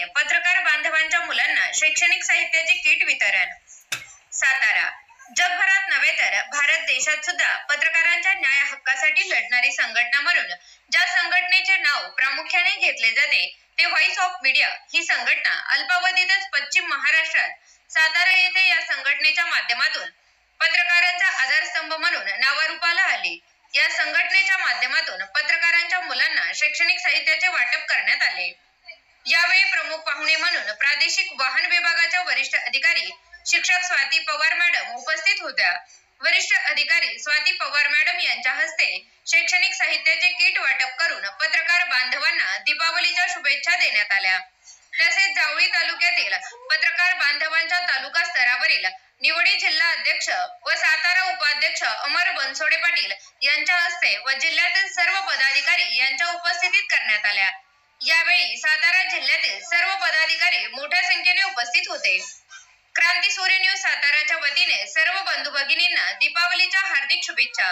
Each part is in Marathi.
वतीने पत्रकार बांधवांच्या मुलांना शैक्षणिक साहित्याचे किट वितरण। सातारा जगभरात नव्हे तर भारत देशात सुद्धा पत्रकारांच्या न्याय हक्कासाठी लढणारी संघटना म्हणून ज्या संघटनेचे नाव प्रामुख्याने घेतले जाते ते व्हॉइस ऑफ मीडिया ही संघटना अल्पावधीतच पश्चिम महाराष्ट्रात सातारा येथे या संघटनेच्या माध्यमातून पत्रकारांचा आधारस्तंभ म्हणून नावारूपाला आली। या संघटनेच्या माध्यमातून पत्रकारांच्या मुलांना शैक्षणिक साहित्याचे वाटप करण्यात आले। यावेळी प्रमुख पाहुणे म्हणून प्रादेशिक वाहन विभागाच्या वरिष्ठ अधिकारी शिक्षक स्वाती पवार मॅडम उपस्थित होत्या। वरिष्ठ अधिकारी स्वाती पवार मॅडम यांच्या हस्ते शैक्षणिक साहित्याचे किट वाटप करून पत्रकार बांधवांना दीपावलीच्या शुभेच्छा देण्यात आल्या। तसेच जावळी तालुक्यातील पत्रकार बांधवांच्या तालुका स्तरावरील निवडी जिल्हा अध्यक्ष व सातारा उपाध्यक्ष अमर बनसोडे पाटील यांच्या हस्ते व जिल्ह्यातील सर्व पदाधिकारी यांच्या उपस्थितीत करण्यात आल्या। यावेळी सातारा जिल्ह्यातील सर्व पदाधिकारी मोठ्या संख्येने उपस्थित होते। क्रांती सूर्य न्यूज साताराच्या वतीने सर्व बंधू भगिनींना दीपावलीच्या हार्दिक शुभेच्छा।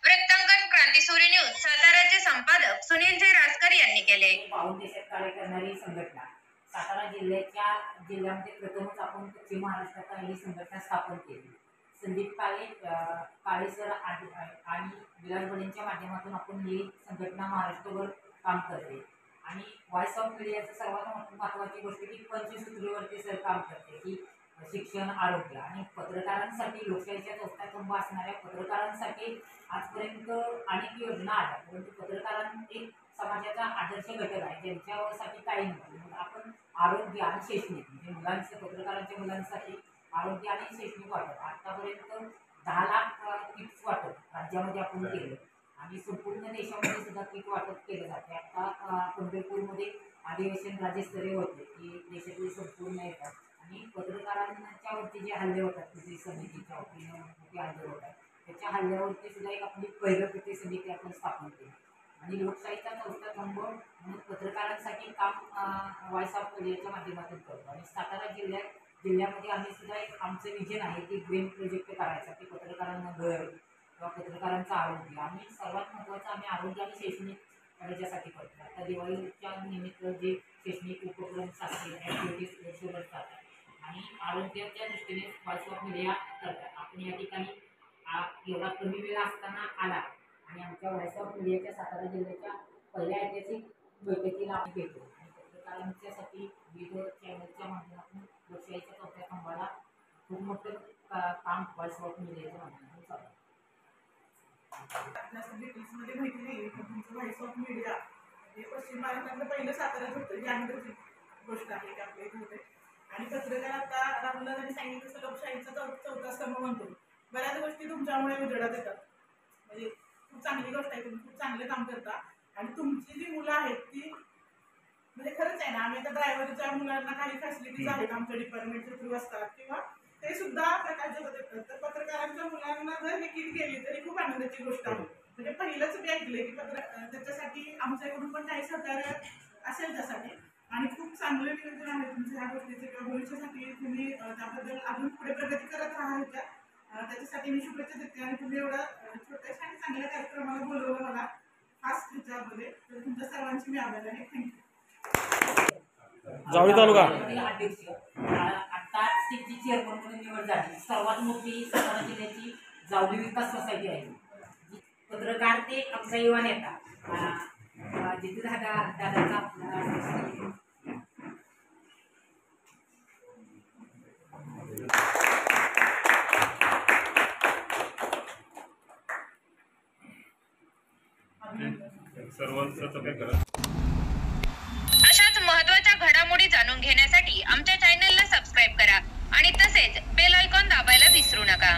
वृत्तांकन क्रांती सूर्य न्यूज साताराचे संपादक सुनील जे रासकर यांनी केले। पाऊण देशात कार्य करणारी संघटना सातारा जिल्ह्यामध्ये प्रथमच आपण पश्चिम महाराष्ट्रात ही संघटना स्थापन केली। संदीप काळे सर आणि विलास बडेंच्या माध्यमातून आपण ही संघटना महाराष्ट्रभर काम करते आणि व्हॉइस ऑफ मीडियाचं सर्वात महत्त्वाची गोष्ट की पंचसूत्रीवरती सर काम करते की शिक्षण, आरोग्य आणि पत्रकारांसाठी लोकशाहीच्या चौथ्या स्तंभ असणाऱ्या पत्रकारांसाठी आजपर्यंत अनेक योजना आल्या, परंतु पत्रकारांना एक समाजाचा आदर्श घटक आहे ज्यांच्यासाठी काही नव्हतं। आपण आरोग्य आणि शैक्षणिक म्हणजे पत्रकारांच्या मुलांसाठी आरोग्य आणि शैक्षणिक वाटप आतापर्यंत 10 लाख किट्स वाटप राज्यामध्ये आपण केलं आणि संपूर्ण देशामध्ये सुद्धा किट वाटप केलं जाते। आता पंढरपूरमध्ये अधिवेशन राज्यस्तरीय होते की देशातील संपूर्ण येतात आणि पत्रकारांच्यावरती जे हल्ले होतात कृती समितीच्या वतीने मोठे हल्ले होतात त्याच्या हल्ल्यावरती सुद्धा एक आपली पहिलं कृती समिती आपण स्थापन केली आणि लोकशाहीचा चौथा स्तंभ म्हणून पत्रकारांसाठी काम व्हॉइस ऑफ मीडियाच्या माध्यमातून करतो आणि सातारा जिल्ह्यामध्ये आम्ही सुद्धा एक आमचं विजन आहे की ग्रीन प्रोजेक्ट करायचा की पत्रकारांना घर किंवा पत्रकारांचं आरोग्य आणि सर्वात महत्त्वाचं आम्ही आरोग्य आणि शैक्षणिक याच्यासाठी करतो। आता दिवाळीच्या निमित्त जे शैक्षणिक उपक्रम शासकीय ॲक्टिव्हिटीज सुरू असतात आणि आरोग्याच्या दृष्टीने व्हॉइस ऑफ मीडिया करतात। आपण या ठिकाणी एवढा कमी वेळ असताना आला आणि आमच्या व्हॉइस ऑफ मीडियाच्या सातारा जिल्ह्याच्या पहिल्या ऐतिहासिक बैठकीला आम्ही भेटलो आणि पत्रकारांच्यासाठी विविध चॅनलच्या माध्यमातून लोकशाहीच्या चौथ्या स्तंभाला खूप मोठं काम व्हॉइस ऑफ मीडियाच्या माध्यमातून चालू आहे। डिटेल्समध्ये माहिती नाही पण तुमचं व्हॉइस ऑफ मीडिया हे पश्चिम महाराष्ट्रातलं पहिलं साताऱ्यात होतं ही आनंदाची गोष्ट आहे की आपल्या इथे होते आणि पत्रकार आता राहुलदादांनी सांगितलं तसं लोकशाहीचा चौथा स्तंभ म्हणतो। बऱ्याच गोष्टी तुमच्यामुळे उजेडात येतात म्हणजे खूप चांगली गोष्ट आहे, तुम्ही खूप चांगले काम करता आणि तुमची जी मुलं आहेत ती म्हणजे खरंच आहे ना आम्ही आता ड्रायव्हरच्या मुलांना काही फॅसिलिटीज आहेत आमच्या डिपार्टमेंटच्या थ्रू असतात किंवा ते सुद्धा प्रकारचे होते तर पत्रकारांच्या मुलांना जर हे किट गेली तरी खूप आनंदाची गोष्ट आहे। म्हणजे पहिलंच मी ऐकले की त्याच्यासाठी आमच्याकडून पण काही सहकार्य असेल त्यासाठी आणि खूप चांगलं नियोजन आहे तुमच्या ह्या गोष्टीचे किंवा भविष्यासाठी तुम्ही त्याबद्दल अजून पुढे प्रगती करत राहायच्या त्याच्यासाठी मी शुभेच्छा देते आणि तुम्ही एवढा छोट्याशा आणि चांगल्या कार्यक्रमाला बोलवलं मला खास ह्याच्यामध्ये तर तुमच्या सर्वांची मी आभार आहे। थँक्यू। जावळी तालुका अध्यक्ष आता स्टेटची चेअरमन म्हणून निवड झाली। सर्वात मोठी सातारा जिल्ह्याची जावळी विकास सोसायटी आहे। पत्रकार ते आमचा युवा नेता जिथे दादाचा अशाच महत्त्वाच्या घडामोडी जाणून घेण्यासाठी आमच्या चॅनलला सबस्क्राईब करा आणि तसेच बेल आयकॉन दाबायला विसरू नका।